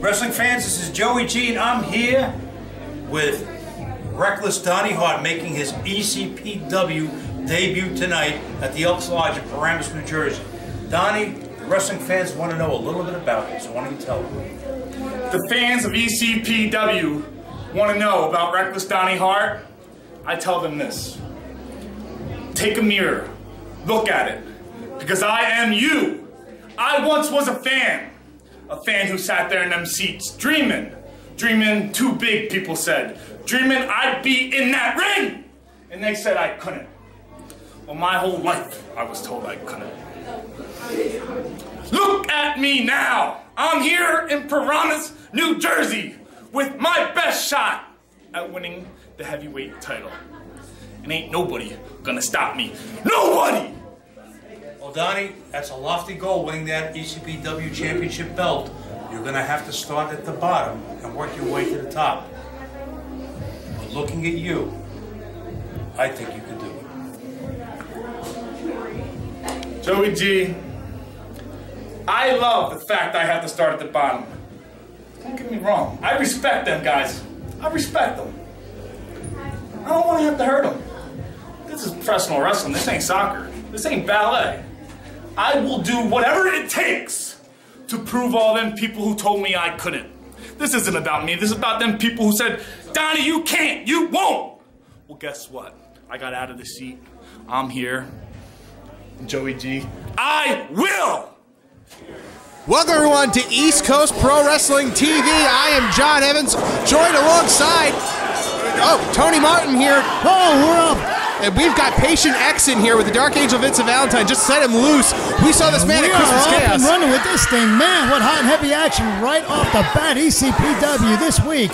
Wrestling fans, this is Joey G, and I'm here with Reckless Donnie Hart making his ECPW debut tonight at the Elks Lodge in Paramus, New Jersey. Donnie, the wrestling fans want to know a little bit about you, so why don't you tell them? The fans of ECPW want to know about Reckless Donnie Hart. I tell them this. Take a mirror, look at it, because I am you. I once was a fan who sat there in them seats dreaming too big, people said. Dreaming I'd be in that ring, and they said I couldn't. Well, my whole life I was told I couldn't. Look at me now. I'm here in Paramus, New Jersey, with my best shot at winning the heavyweight title. And ain't nobody gonna stop me. Nobody! Well, Donnie, that's a lofty goal, winning that ECPW championship belt. You're gonna have to start at the bottom and work your way to the top. But looking at you, I think you can do it. Joey G, I love the fact I have to start at the bottom. Don't get me wrong. I respect them guys. I respect them. I don't want to have to hurt them. This is professional wrestling. This ain't soccer. This ain't ballet. I will do whatever it takes to prove all them people who told me I couldn't. This isn't about me. This is about them people who said, Donnie, you can't. You won't. Well, guess what? I got out of the seat. I'm here. Joey G, I will! Welcome everyone to East Coast Pro Wrestling TV. I am John Evans, joined alongside, Tony Martin here. Oh, we're up. And we've got Patient X in here with the Dark Angel Vincent Valentine. Just set him loose. We saw this man at Christmas Chaos. We are up and running with this thing. Man, what hot and heavy action right off the bat. ECPW this week.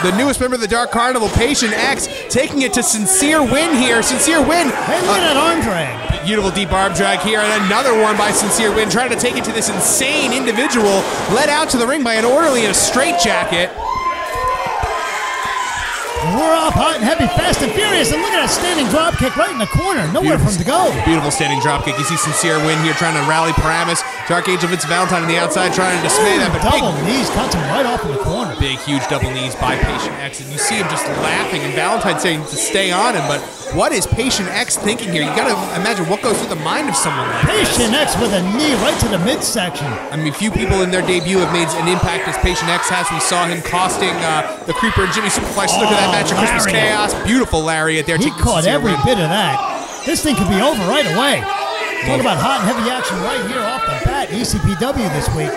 The newest member of the Dark Carnival, Patient X, taking it to Sincere Win here. Sincere Win. Hey, look at that arm drag. Beautiful deep arm drag here, and another one by Sincere Win, trying to take it to this insane individual, led out to the ring by an orderly in a straitjacket. We're off hot and heavy, fast and furious, and look at that standing drop kick right in the corner. Nowhere for him to go. Beautiful standing drop kick. You see Sincere Win here trying to rally Paramus. Dark Angel Vincent Valentine on the outside trying to dismay that. But double knees cuts him right off in the corner. Big, huge double knees by Patient X. And you see him just laughing, and Valentine saying to stay on him. But what is Patient X thinking here? You got to imagine what goes through the mind of someone like this. Patient X with a knee right to the midsection. I mean, few people in their debut have made an impact as Patient X has. We saw him costing the Creeper and Jimmy Superfly Snuka that match at Christmas Chaos. Beautiful lariat there. He caught every bit of that. This thing could be over right away. Talk about hot and heavy action right here off the bat. ECPW this week.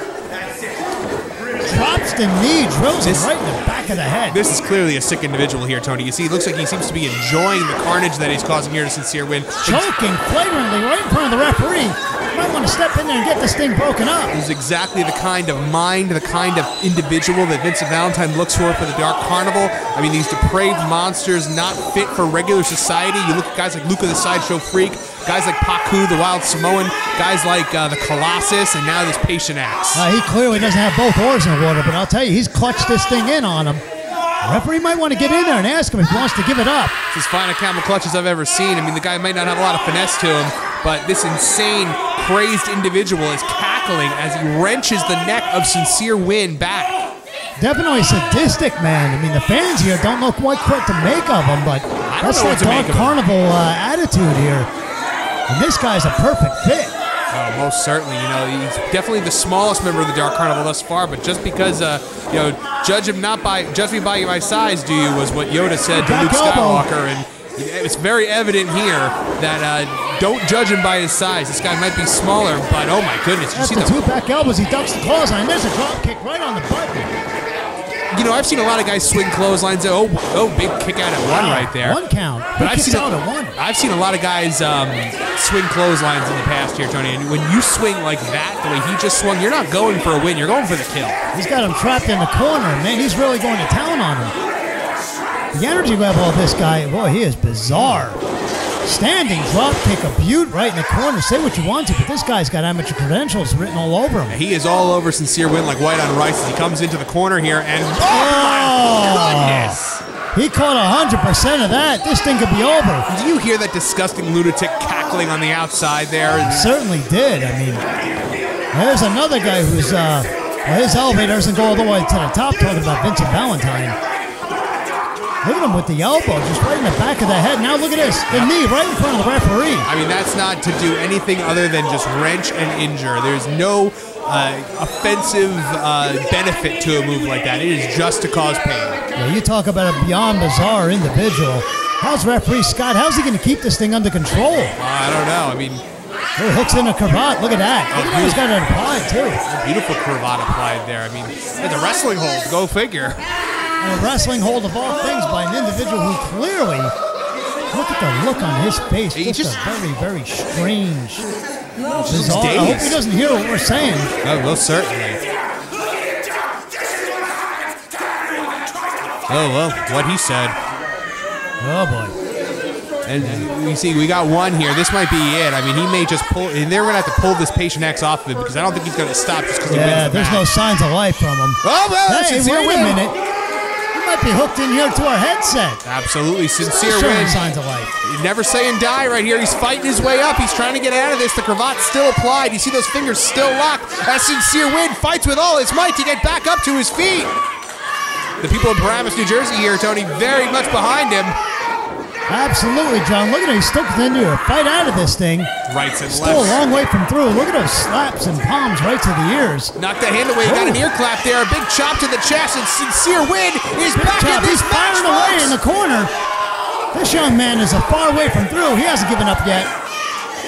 Drops the knee, drills him right in the back of the head. This is clearly a sick individual here, Tony. You see, it looks like he seems to be enjoying the carnage that he's causing here to Sincere Win. Choking flagrantly right in front of the referee. Might want to step in there and get this thing broken up. This is exactly the kind of mind, the kind of individual that Vincent Valentine looks for the Dark Carnival. I mean, these depraved monsters not fit for regular society. You look at guys like Luca the Sideshow Freak, guys like Paku, the Wild Samoan, guys like the Colossus, and now this Patient X. He clearly doesn't have both oars in the water, but I'll tell you, he's clutched this thing in on him. The referee might want to get in there and ask him if he wants to give it up. It's as fine a camel clutch as I've ever seen. I mean, the guy might not have a lot of finesse to him, but this insane, crazed individual is cackling as he wrenches the neck of Sincere Win back. Definitely sadistic, man. I mean, the fans here don't know what to make of him, but that's the Dark Carnival attitude here. And this guy's a perfect fit. Oh, most certainly. You know, he's definitely the smallest member of the Dark Carnival thus far. But just because, you know, judge me by my size, do you? Was what Yoda said to Luke Skywalker, and it's very evident here that don't judge him by his size. This guy might be smaller, but oh my goodness, you see the two back elbows. He ducks the claws on. There's a drop kick right on the button. You know, I've seen a lot of guys swing clotheslines. Oh, big kick out at one right there. One count. But I've seen a lot of guys swing clotheslines in the past here, Tony. And when you swing like that, the way he just swung, you're not going for a win. You're going for the kill. He's got him trapped in the corner, man. He's really going to town on him. The energy level of this guy, boy, he is bizarre. Standing drop kick, a beaut right in the corner. Say what you want to, but this guy's got amateur credentials written all over him. He is all over Sincere Win like white on rice as he comes into the corner here, and oh my goodness! He caught 100% of that. This thing could be over. Do you hear that disgusting lunatic cackling on the outside there? He certainly did. I mean, there's another guy who's Well, his elevator doesn't go all the way to the top, talking about Vincent Valentine. Look at him with the elbow, just right in the back of the head. Now look at this, the knee right in front of the referee. I mean, that's not to do anything other than just wrench and injure. There's no offensive benefit to a move like that. It is just to cause pain. Yeah, you talk about a beyond bizarre individual. How's referee Scott? How's he going to keep this thing under control? I don't know. I mean, oh, hooks in a cravat. Look at that. Look at how he's got it applied too. Beautiful cravat applied there. I mean, it's a wrestling hold. Go figure. And a wrestling hold of all things by an individual who clearly, look at the look on his face. Just a very, very strange, bizarre. I hope he doesn't hear what we're saying. No, most certainly. Oh, well, what he said. Oh, boy. And you see, we got one here. This might be it. I mean, he may just pull, and they're going to have to pull this patient X off of him because I don't think he's going to stop just because he wins the there's match. no signs of life from him. Oh, well, hey, Sincere wait a win. minute. He might be hooked in here to our headset. Absolutely, Sincere Showing win. signs of life. Never say and die right here. He's fighting his way up. He's trying to get out of this. The cravat's still applied. You see those fingers still locked. As Sincere Win fights with all his might to get back up to his feet. The people in Paramus, New Jersey here, Tony, very much behind him. Absolutely, John. Look at him. He's still continuing to fight out of this thing. Rights and Still a lefts. long way from through. Look at those slaps and palms right to the ears. Knocked the hand away. Got an ear clap there. A big chop to the chest. And Sincere Win is back in this He's match, firing away in folks. the corner. This young man is a far way from through. He hasn't given up yet.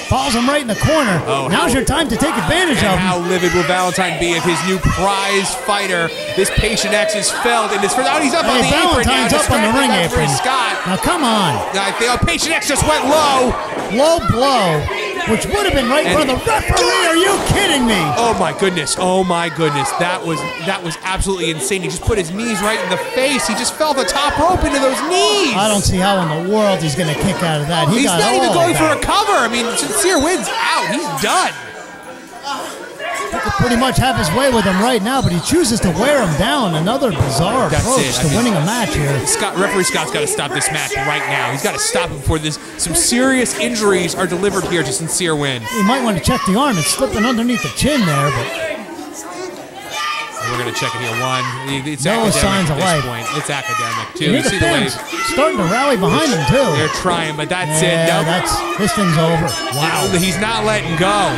Falls him right in the corner. Oh, Now's your time to take advantage And of him. how livid will Valentine be if his new prize fighter, this patient X, is felled in this first? Oh, he's up on the apron now. Valentine's up on the ring distracting apron. referee Scott. Now come on. Patient X just went low. Low blow, which would have been right in front of the referee. Are you kidding me? Oh my goodness! Oh my goodness! That was absolutely insane. He just put his knees right in the face. He just fell the top rope into those knees. I don't see how in the world he's going to kick out of that. He's got not even all going of for that. a cover. I mean, Sincere Win's out. He's done. He could pretty much have his way with him right now, but he chooses to wear him down. Another bizarre That's approach it. to winning a match here. Referee Scott's got to stop this match right now. He's got to stop it before some serious injuries are delivered here to Sincere Win. You might want to check the arm. It's slipping underneath the chin there, but We're going to check it here. One. It's No academic signs at of this life. point. It's academic, too. you You hear the see the fans wave. starting to rally behind him, too. They're trying, but that's it. Yeah, No. this thing's over. Wow. He's not letting go.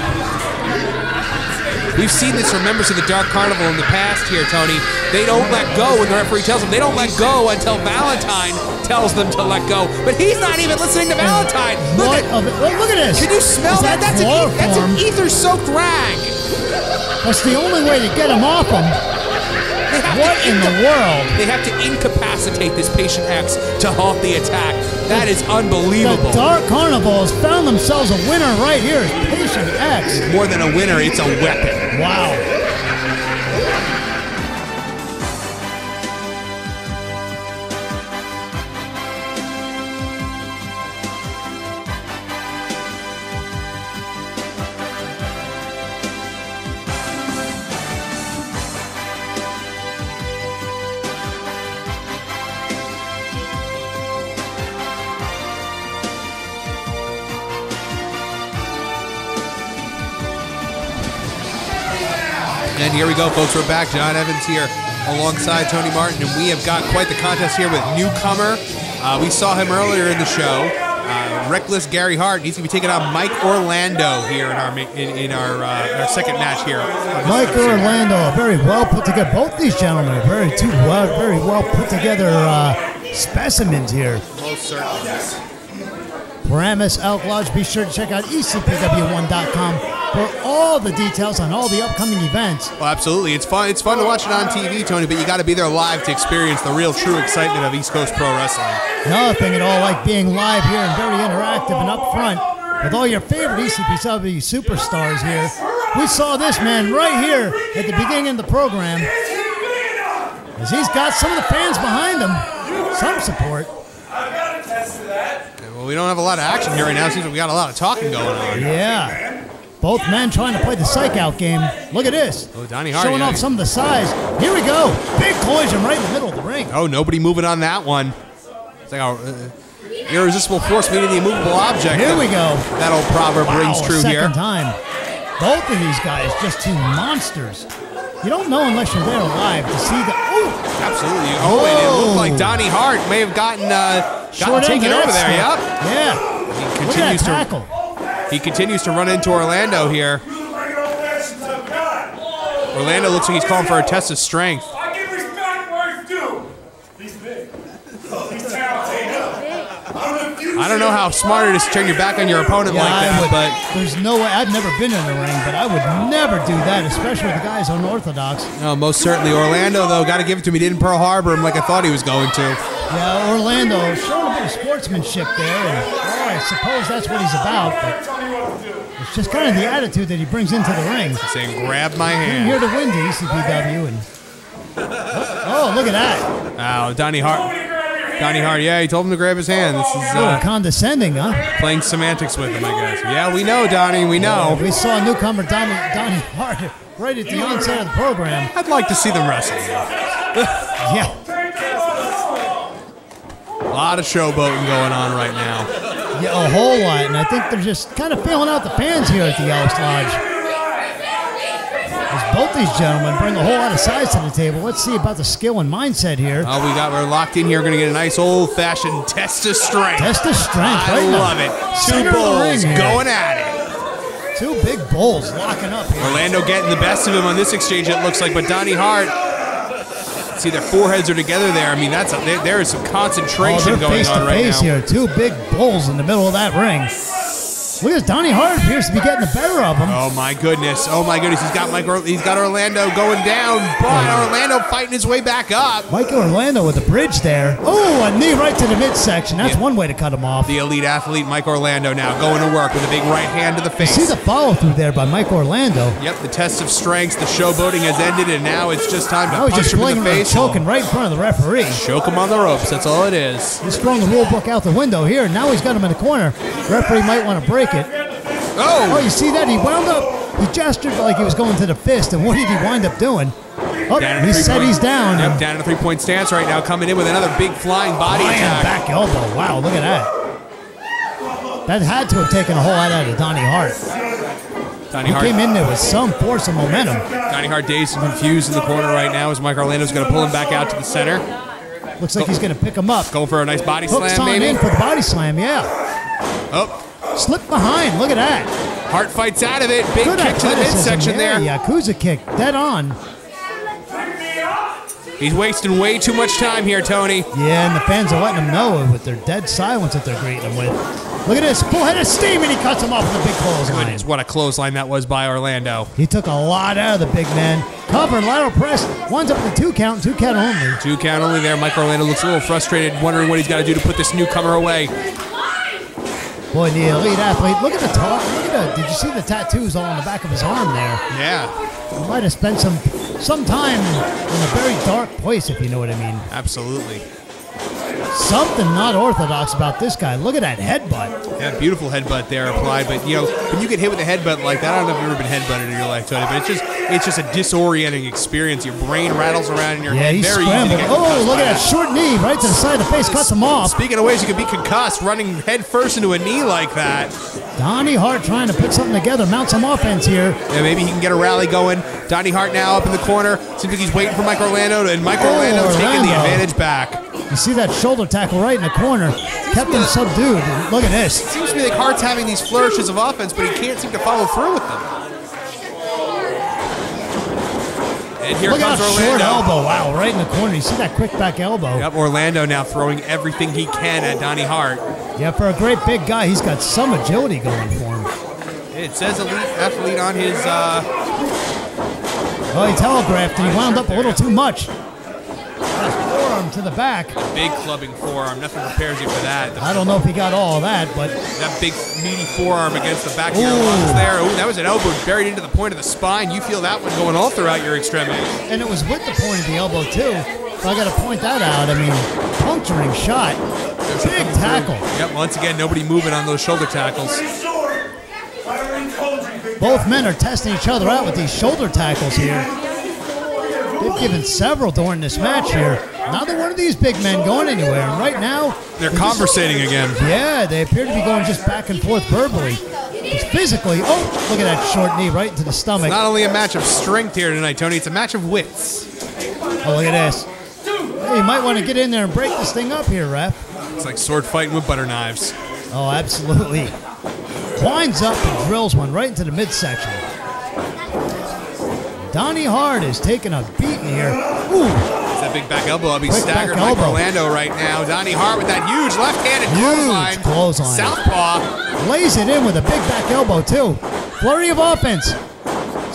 We've seen this from members of the Dark Carnival in the past here, Tony. They don't let go when the referee tells them. They don't let go until Valentine tells them to let go. But he's not even listening to Valentine. Look Look at this. Can you smell Is that? That's chloroform? an ether-soaked rag. That's the only way to get him off him. What in the world? They have to incapacitate this patient X to halt the attack. That is The unbelievable. Dark Carnival has found themselves a winner right here. Patient X. More than a winner, it's a weapon. Wow. And here we go, folks. We're back. John Evans here alongside Tony Martin, and we have got quite the contest here with newcomer. We saw him earlier in the show. Reckless Gary Hart. He's going to be taking on Mike Orlando here in our second match here. Mike Orlando, very well put together. Both these gentlemen are very well put together specimens here. Most certainly. Paramus Elk Lodge. Be sure to check out ecpw1.com for all the details on all the upcoming events. Well, absolutely. It's fun. It's fun to watch it on TV, Tony, but you got to be there live to experience the real, true excitement of East Coast Pro Wrestling. Another thing at all, like being live here and very interactive and up front with all your favorite ECPW superstars here. We saw this man right here at the beginning of the program, as he's got some of the fans behind him, some support. Well, we don't have a lot of action here right now. It seems like we got a lot of talking going on. Yeah. Both men trying to play the psych out game. Look at this. Oh, Donnie Hart. Showing off some of the size. Here we go. Big collision right in the middle of the ring. Oh, nobody moving on that one. It's like a irresistible force meeting the immovable object. Here we go. That old proverb rings true second here. time. Both of these guys just two monsters. You don't know unless you're there live to see the. Ooh, Absolutely. Oh, and it looked like Donnie Hart may have gotten taken over there. Yep. Yeah. He Look at that tackle. He continues to run into Orlando here. Orlando looks like he's calling for a test of strength. I give respect where it's due. He's big. He's talented. I don't know how smart it is to turn your back on your opponent like that, but there's no way. I've never been in the ring, but I would never do that, especially with the guys unorthodox. no, most certainly. Orlando, though, got to give it to him. He didn't Pearl Harbor him like I thought he was going to. Yeah, Orlando showing a bit of sportsmanship there, and I suppose that's what he's about. But it's just kind of the attitude that he brings into the ring. Saying, grab my Came here hand. to win the ECPW, and oh, look at that! Wow, Donnie Hart. Donnie Hart, yeah, he told him to grab his hand. This is Condescending, huh? playing semantics with him, I guess. Yeah, we know, Donnie, we know. We saw newcomer Donnie Hart right at the onset of the program. I'd like to see them wrestle. Yeah. A lot of showboating going on right now. Yeah, a whole lot, and I think they're just kind of feeling out the fans here at the Elks Lodge. As both these gentlemen bring a whole lot of size to the table. Let's see about the skill and mindset here. Oh, we're locked in here. We're going to get a nice old-fashioned test of strength. Test of strength, I right now. love it. Center Two of the ring bulls here. going at it. Two big bulls locking up here. Orlando getting the best of him on this exchange, it looks like, but Donnie Hart, see, their foreheads are together there. I mean, there is some concentration they're going on right face now. here. Two big bulls in the middle of that ring. Look at this. Donnie Hart appears to be getting the better of him. Oh my goodness! Oh my goodness! He's got Orlando going down, but Orlando fighting his way back up. Michael Orlando with the bridge there. Oh, a knee right to the midsection. That's one way to cut him off. The elite athlete Mike Orlando now going to work with a big right hand to the face. See the follow through there by Mike Orlando. Yep, the test of strengths, the showboating has ended, and now it's just time to Now he's punch just him in playing the around, face. choking right in front of the referee. Choke him on the ropes. That's all it is. He's throwing the rule book out the window here. Now he's got him in the corner. Referee might want to break it. Oh, you see that? He wound up. He gestured like he was going to the fist, and what did he wind up doing? Oh, he said he's down. Yep, down in a three-point stance right now, coming in with another big flying body attack. Back elbow. Wow, look at that. That had to have taken a whole lot out of Donnie Hart. Donnie He Hart came in there with some force and momentum. Donnie Hart dazed and confused in the corner right now as Mike Orlando's going to pull him back out to the center. Looks like he's going to pick him up. Going for a nice body Hooks slam, on maybe? in for the body slam, yeah. Oh, Slip behind. Look at that. Hart fights out of it. Big Good kick to the athleticism. midsection there. Yakuza kick. Dead on. He's wasting way too much time here, Tony. Yeah, and the fans are letting him know with their dead silence that they're greeting him with. Look at this. Full head of steam, and he cuts him off with a big clothesline. Goodness, what a clothesline that was by Orlando. He took a lot out of the big man. Cover and lateral press. Winds up with a 2 count only. 2 count only there. Mike Orlando looks a little frustrated, wondering what he's got to do to put this newcomer away. Boy, the elite athlete. Look at the talk. Look at the. Did you see the tattoos all on the back of his arm there? Yeah, He might have spent some time in a very dark place, if you know what I mean. absolutely. Something not orthodox about this guy. Look at that headbutt. Yeah, beautiful headbutt there applied, but you know, when you get hit with a headbutt like that, I don't know if you've ever been headbutted in your life, Tony, but it's just a disorienting experience. Your brain rattles around in your Yeah, head. he's Very easy to scrambled. get Oh, concussed look by at that short knee right to the side of the face. Cuts him off. Speaking of ways you could be concussed, running head first into a knee like that. Donnie Hart trying to put something together. Mount some offense here. Yeah, maybe he can get a rally going. Donnie Hart now up in the corner. Seems like he's waiting for Mike Orlando, and Mike Orlando taking the advantage back. You see that shoulder tackle right in the corner. Kept him subdued. And look at this. It seems to me like Hart's having these flourishes of offense, but he can't seem to follow through with them. And here Look at comes that Orlando. short elbow. Wow, right in the corner. You see that quick back elbow. Yep, Orlando now throwing everything he can at Donnie Hart. Yeah, for a great big guy, he's got some agility going for him. It says elite athlete on his. Well, he telegraphed and he wound up a little too much. Forearm to the back. Big clubbing forearm. Nothing prepares you for that. I don't know if he got all of that, but That big meaty forearm against the back of your lungs there. Ooh, that was an elbow buried into the point of the spine. You feel that one going all throughout your extremity. and it was with the point of the elbow too. So I got to point that out. I mean, puncturing shot. Big tackle. Yep, once again, nobody moving on those shoulder tackles. Both men are testing each other out with these shoulder tackles here. They've given several during this match here. Neither one of these big men going anywhere. And right now, They're conversating again. yeah, they appear to be going just back and forth verbally. Because physically, oh, look at that short knee right into the stomach. Not only a match of strength here tonight, Tony, it's a match of wits. Oh, look at this. Hey, you might want to get in there and break this thing up here, ref. It's like sword fighting with butter knives. Oh, absolutely. Winds up and drills one right into the midsection. Donnie Hart is taking a beating here. Ooh. It's that big back elbow. I'll be Quick staggered back by elbow. Orlando right now. Donnie Hart with that huge left-handed Huge clothesline. Southpaw. Lays it in with a big back elbow, too. Flurry of offense.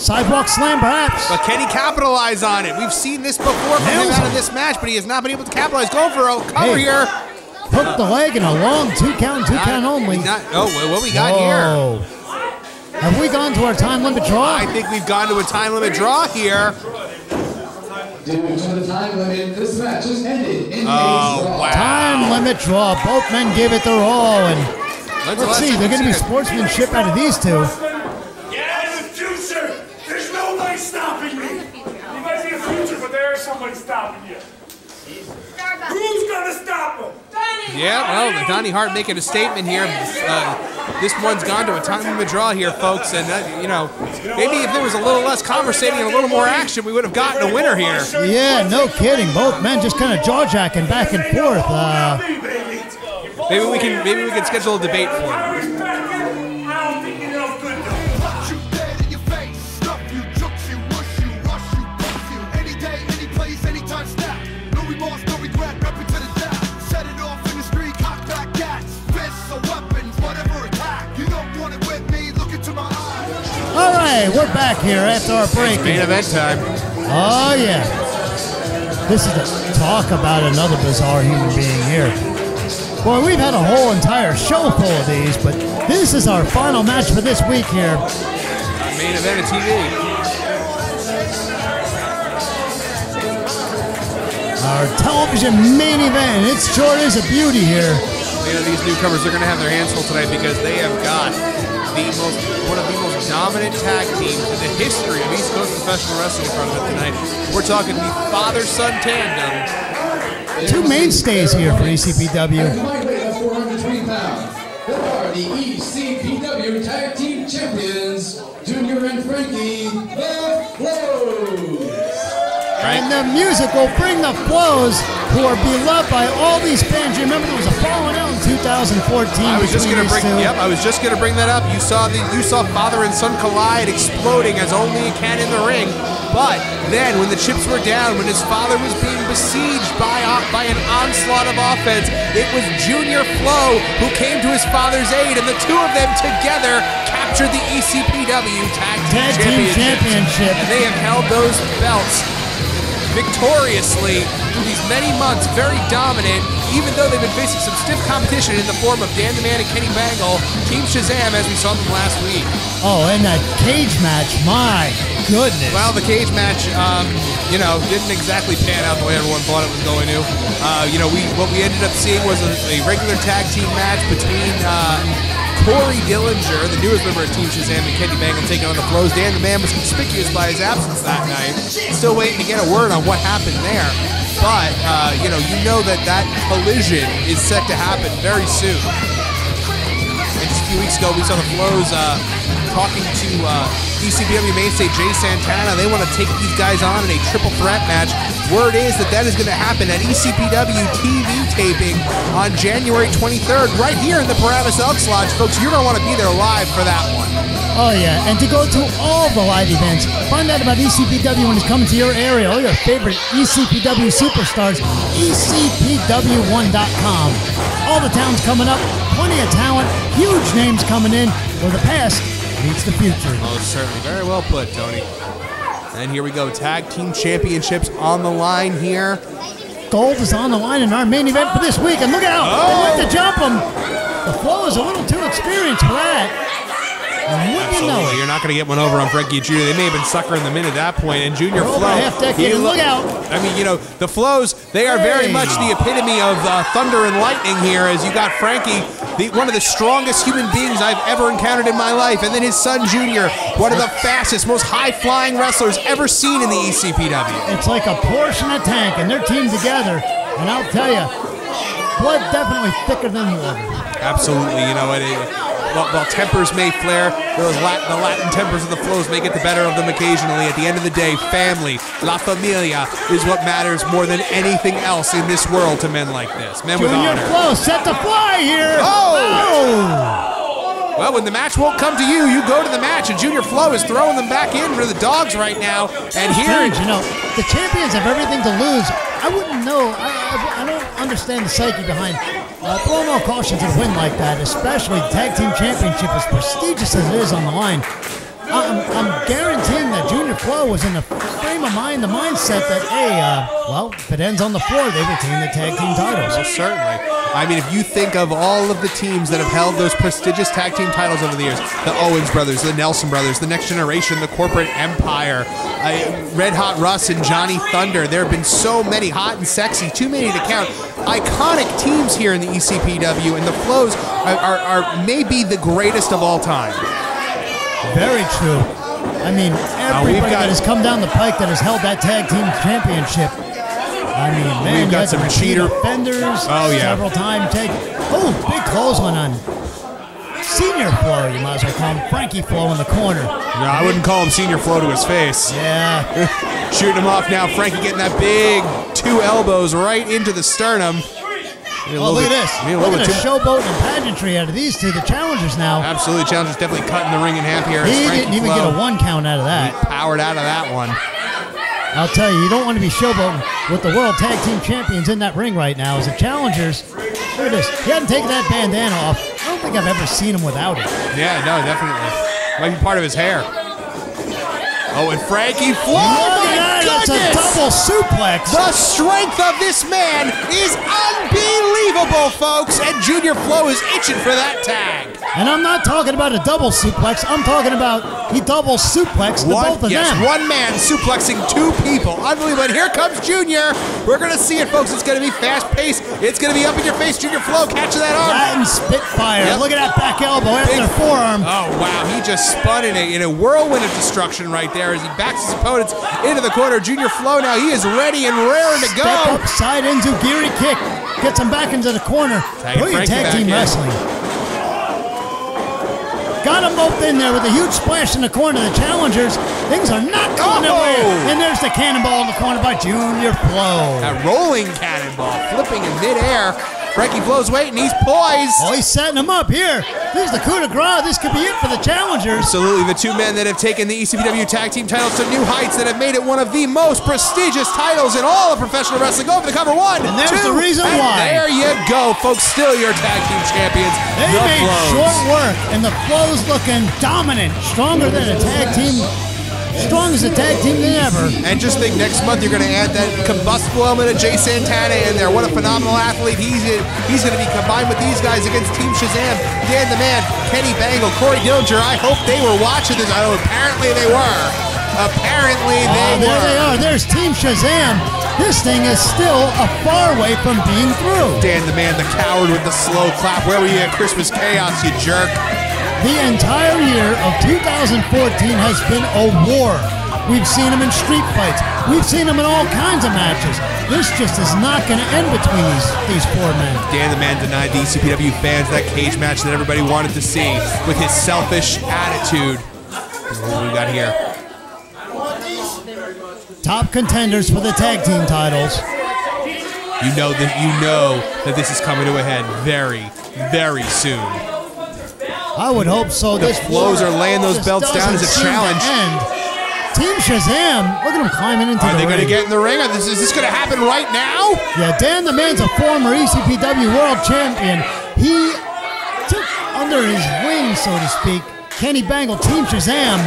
Sidewalk slam, perhaps. But can he capitalize on it? We've seen this before from him Nails out of him. this match, but he has not been able to capitalize. Going for a cover Hey. here. Hook the leg in a long 2 count only. What we got here? Whoa. Have we gone to our time limit draw? I think we've gone to a time limit draw here. Due to the time limit, this match is ended in Oh, a draw. wow. Time limit draw. Both men give it their all. And let's see, they're going to be sportsmanship out of these two. Yeah, the future. There's nobody stopping me. You might see the future, but there is somebody stopping you. Who's gonna stop him? Yeah, well, Donnie Hart making a statement here. This one's gone to a time limit draw here, folks. And, maybe if there was a little less conversating and a little more action, we would have gotten a winner here. Yeah, no kidding. Both men just kind of jaw-jacking back and forth. Maybe we can schedule a debate for I it. respect you. I don't think you're enough good though. Punch you dead in your face, stuff you, jukes you, rush you, bust you. Any day, any place, anytime, snap. No remorse, no regret, repping to the death. Set it off in the street, cock back gats, fists or weapons, whatever attack. You don't want it with me, look into my eyes. All right, we're back here after our break. Main event time. Oh, yeah. This is the talk about another bizarre human being here. Boy, we've had a whole entire show full of these, but this is our final match for this week here. Main event of TV. Our television main event. It sure is a beauty here. These newcomers are going to have their hands full tonight because they have got one of the most dominant tag teams in the history of East Coast professional wrestling in front of them tonight. We're talking the father-son tandem. Two mainstays here for At ECPW. the light weight of 403 pounds, there are the ECPW Tag Team Champions, Junior and Frankie, the Flows. And the music will bring the Flows, who are beloved by all these fans. You remember there was a falling out in 2014. I was just between going to these bring. two. Yep, I was just going to bring that up. You saw father and son collide, exploding as only it can in the ring. But then, when the chips were down, when his father was being besieged by an onslaught of offense, it was Junior Flow who came to his father's aid, and the two of them together captured the ECPW Tag Team Championship. And they have held those belts victoriously through these many months, very dominant, even though they've been facing some stiff competition in the form of Dan the Man and Kenny Bangle, Team Shazam, as we saw them last week. Oh, and that cage match, my goodness. Well, the cage match, didn't exactly pan out the way everyone thought it was going to. What we ended up seeing was a regular tag team match between Corey Dillinger, the newest member of Team Shazam, and Kenny Bangle taking on the Flows. Dan the Man was conspicuous by his absence that night. Still waiting to get a word on what happened there. But, you know that collision is set to happen very soon. And just a few weeks ago, we saw the Flows talking to ECPW mainstay Jay Santana. They want to take these guys on in a triple threat match. Word is that is going to happen at ECPW TV taping on January 23rd, right here in the Paramus Elks Lodge. Folks, you're going to want to be there live for that one. Oh, yeah. And to go to all the live events, find out about ECPW when it's coming to your area. All your favorite ECPW superstars, ECPW1.com. All the towns coming up, plenty of talent, huge names coming in, where the past meets the future. Oh, certainly. Very well put, Tony. And here we go. Tag Team Championships on the line here. Gold is on the line in our main event for this week. And look out! They went to jump him. The Flow is a little too experienced for that. And wouldn't you know Absolutely. it? You're not going to get one over on Frankie Jr. They may have been suckering them in at that point. And Junior We're over Flow. a half decade, and look out. I mean, the Flows, they are very Hey. much the epitome of thunder and lightning here, as you got Frankie, one of the strongest human beings I've ever encountered in my life. And then his son, Junior, one of the fastest, most high-flying wrestlers ever seen in the ECPW. It's like a Porsche and a tank, and they're teamed together. And I'll tell you, blood definitely thicker than water. Absolutely. while tempers may flare, the Latin tempers of the flows may get the better of them occasionally. At the end of the day, family, la familia, is what matters more than anything else in this world to men like this. Men with Junior honor. Flow set to fly here. Oh! Well, when the match won't come to you, you go to the match, and Junior Flow is throwing them back in for the dogs right now. And here, Strange, you know, the champions have everything to lose. I wouldn't know. I don't understand the psyche behind throwing all caution to the wind like that, especially the tag team championship, as prestigious as it is on the line. I'm guaranteeing that Junior Flow was in the frame of mind, the mindset that, hey, well, if it ends on the floor, they retain the tag team titles. well, certainly. I mean, if you think of all of the teams that have held those prestigious tag team titles over the years, the Owens brothers, the Nelson brothers, the Next Generation, the Corporate Empire, Red Hot Russ and Johnny Thunder, there have been so many hot and sexy, too many to count, iconic teams here in the ECPW, and the Flows are maybe the greatest of all time. Very true. I mean, everybody that has come down the pike that has held that tag team championship. I mean, man, We've got you had some the repeat cheater offenders. Oh, yeah. Several time take. Oh, big clothesline on Senior Flow. You might as well call him Frankie Flow in the corner. No, I wouldn't call him Senior Flow to his face. Yeah. Shooting him off now. Frankie getting that big 2 elbows right into the sternum. Oh, look at this. Look at the showboat and pageantry out of these two, the challengers now. Absolutely, challengers definitely cutting the ring in half here. He didn't even get a 1 count out of that. Powered out of that one. I'll tell you, you don't want to be showboating with the World Tag Team Champions in that ring right now. As the challengers, look at this. He hadn't taken that bandana off. I don't think I've ever seen him without it. Yeah, no, definitely. Might be part of his hair. Oh, and Frankie Flow. Look My at that. It's a goodness! double suplex. The strength of this man is unbelievable, folks. And Junior Flow is itching for that tag. And I'm not talking about a double suplex. I'm talking about he double suplexed the both of them. One man suplexing 2 people. Unbelievable. And here comes Junior. We're going to see it, folks. It's going to be fast-paced. It's going to be up in your face. Junior Flow catching that arm. Latin Spitfire. Yep. Look at that back elbow after Big the forearm. Oh, wow. He just spun in a whirlwind of destruction right there as he backs his opponents into the corner. Junior Flow now, he is ready and raring to go. Step up, side into geary kick. Gets him back into the corner. Tagging Brilliant Frankie tag team back in. wrestling. Got them both in there with a huge splash in the corner. The challengers, things are not going their way. And there's the cannonball in the corner by Junior Flow. That rolling cannonball, flipping in midair. Frankie Flow's waiting. He's poised. Oh, he's setting him up here. This is the coup de grace. This could be it for the challengers. Absolutely, the 2 men that have taken the ECPW Tag Team titles to new heights, that have made it one of the most prestigious titles in all of professional wrestling. Over the cover, 1, And there's 2, the reason and why. There you go, folks. Still your Tag Team champions, They the made Flows. short work, and the Flows looking dominant, stronger than a tag team, strong as a tag team than ever. And just think, next month you're going to add that combustible element of Jay Santana in there. What a phenomenal athlete he's going to be combined with these guys against Team Shazam. Dan the Man, Kenny Bangle, Corey Dillinger. I hope they were watching this. I know apparently they were. Apparently they were. There they are. There's Team Shazam. This thing is still a far way from being through. Dan the Man, the coward with the slow clap. Where were you at Christmas Chaos, you jerk? The entire year of 2014 has been a war. We've seen them in street fights. We've seen them in all kinds of matches. This just is not going to end between these 4 men. Dan the Man denied the ECPW fans that cage match that everybody wanted to see with his selfish attitude. What do we got here? Top contenders for the tag team titles. You know that this is coming to a head very, very soon. I would hope so. The Flows are laying those belts down as a challenge. Team Shazam, look at him climbing into the ring. Are they going to get in the ring? Is this going to happen right now? Yeah, Dan the Man's a former ECPW World Champion. He took under his wing, so to speak, Kenny Bangle, Team Shazam.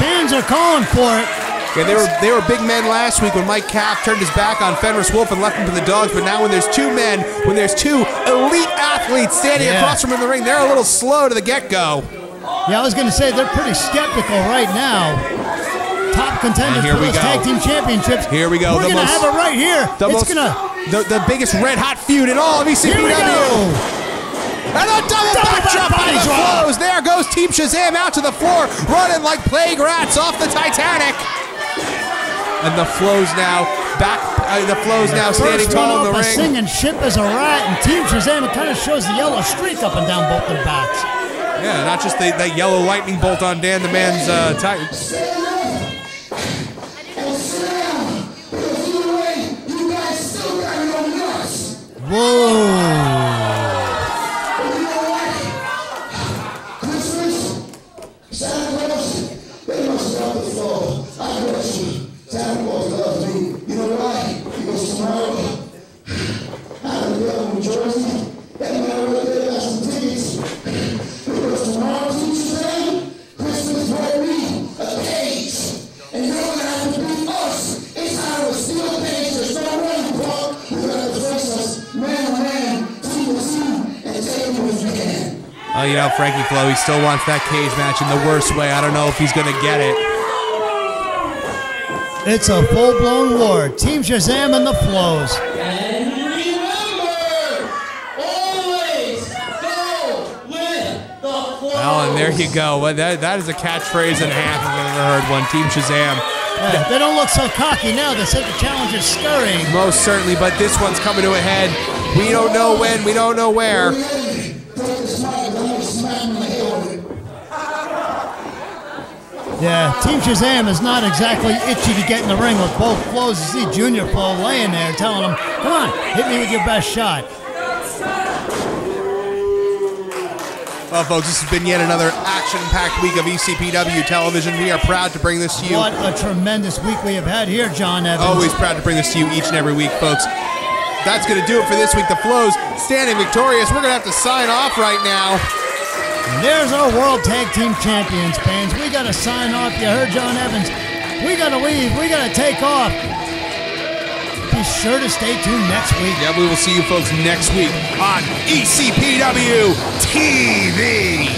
Fans are calling for it. Yeah, they were big men last week when Mike Kaff turned his back on Fenris Wolf and left him to the dogs. But now when there's 2 men, when there's 2 elite athletes standing across from him in the ring, they're a little slow to the get-go. Yeah, I was going to say they're pretty skeptical right now. Top contenders for those tag team championships. Here we go. We're going to have it right here. The biggest red-hot feud in all of ECPW. Here we go. And a double backdrop by the Flows. There goes Team Shazam out to the floor, running like plague rats off the Titanic. And the Flows now back. The Flow's now standing First one tall in off the a ring. singing ship as a rat, and Team Shazam, it kind of shows the yellow streak up and down both their backs. Yeah, not just that yellow lightning bolt on Dan the Man's tights. Whoa. Oh, you know, Frankie Flo, he still wants that cage match in the worst way. I don't know if he's going to get it. It's a full-blown war. Team Shazam and the Flows. And remember, always go with the flow. Well, and there you go. Well, that is a catchphrase and a half if I've ever heard one. Team Shazam. Yeah, they don't look so cocky now. They said the challenger's scurrying. Most certainly, but this one's coming to a head. We don't know when, we don't know where. Yeah, Team Shazam is not exactly itchy to get in the ring with both Flows. You see Junior Flo laying there telling him, come on, hit me with your best shot. Well, folks, this has been yet another action-packed week of ECPW television. We are proud to bring this to you. What a tremendous week we have had here, John Evans. Always proud to bring this to you each and every week, folks. That's going to do it for this week. The Flows standing victorious. We're going to have to sign off right now. And there's our World Tag Team Champions, fans. We got to sign off. You heard John Evans. We got to leave. We got to take off. Be sure to stay tuned next week. Yeah, we will see you folks next week on ECPW TV.